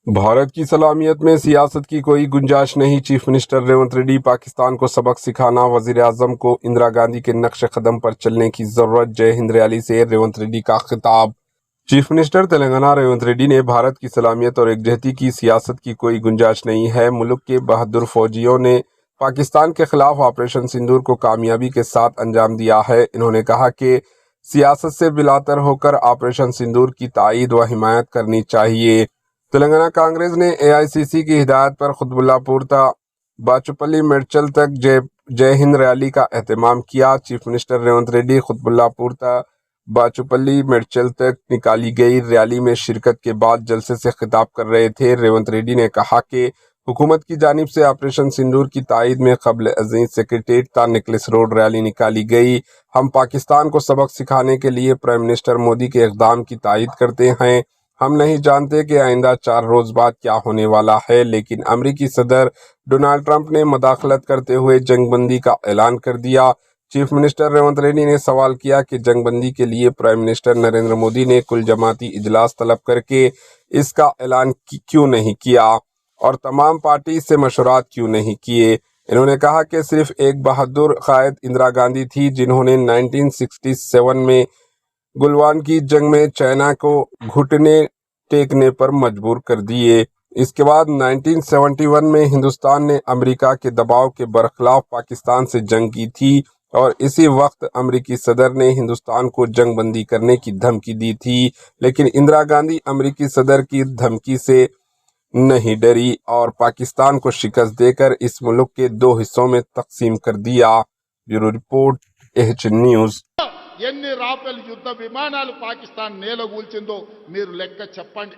भारत की सलामियत में सियासत की कोई गुंजाइश नहीं, चीफ मिनिस्टर रेवंत रेड्डी। पाकिस्तान को सबक सिखाना, वजीर आजम को इंदिरा गांधी के नक्श कदम पर चलने की जरूरत। जय हिंद रैली से रेवंत रेड्डी का खिताब। चीफ मिनिस्टर तेलंगाना रेवंत रेड्डी ने भारत की सलामियत और एकजहती की सियासत की कोई गुंजाइश नहीं है। मुल्क के बहादुर फौजियों ने पाकिस्तान के खिलाफ ऑपरेशन सिंदूर को कामयाबी के साथ अंजाम दिया है। इन्होंने कहा कि सियासत से बिलातर होकर ऑपरेशन सिंदूर की तायीद व हिमायत करनी चाहिए। तेलंगाना कांग्रेस ने एआईसीसी की हिदायत पर खुतबुल्लापुर बाचुपल्ली मेडचल तक जय हिंद रैली का एहतमाम किया। चीफ मिनिस्टर रेवंत रेड्डी खुतबुल्लापुर बाचुपल्ली मेडचल तक निकाली गई रैली में शिरकत के बाद जलसे से खिताब कर रहे थे। रेवंत रेड्डी ने कहा कि हुकूमत की जानिब से ऑपरेशन सिंदूर की तायीद में कबल अजीज सेक्रेटेरिएट नेकलेस रोड रैली निकाली गई। हम पाकिस्तान को सबक सिखाने के लिए प्राइम मिनिस्टर मोदी के इक़दाम की तायीद करते हैं। हम नहीं जानते कि आइंदा 4 रोज बाद क्या होने वाला है, लेकिन अमरीकी सदर डोनाल्ड ट्रंप ने मदाखलत करते हुए जंगबंदी का ऐलान कर दिया। चीफ मिनिस्टर रेवंत रेड्डी ने सवाल किया कि जंगबंदी के लिए प्राइम मिनिस्टर नरेंद्र मोदी ने कुल जमाती इजलास तलब करके इसका ऐलान क्यों नहीं किया और तमाम पार्टी से मशवरात क्यों नहीं किए। इन्होंने कहा कि सिर्फ एक बहादुर कायद इंदिरा गांधी थी जिन्होंने 1967 में गुलवान की जंग में चाइना को घुटने टेकने पर मजबूर कर दिए। इसके बाद 1971 में हिंदुस्तान ने अमेरिका के दबाव के बरखिलाफ पाकिस्तान से जंग की थी और इसी वक्त अमेरिकी सदर ने हिंदुस्तान को जंग बंदी करने की धमकी दी थी, लेकिन इंदिरा गांधी अमेरिकी सदर की धमकी से नहीं डरी और पाकिस्तान को शिकस्त देकर इस मुल्क के 2 हिस्सों में तकसीम कर दिया। Bureau report, H news. ఎన్ని రాఫెల్ యుద్ధ విమానాలు పాకిస్తాన్ నేలగూల్చిందో మీరు లెక్క చెప్పండి.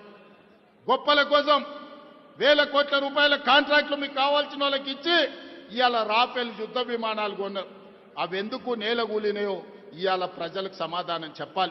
గొప్పల కోసం వేల కోట్ల రూపాయల కాంట్రాక్టులు మీకు కావాల్సిన వాళ్ళకి ఇచ్చి ఇవాళ రాఫెల్ యుద్ధ విమానాలు కొన్నారు. అవి ఎందుకు నేలగూలినాయో ఇవాళ ప్రజలకు సమాధానం చెప్పాలి.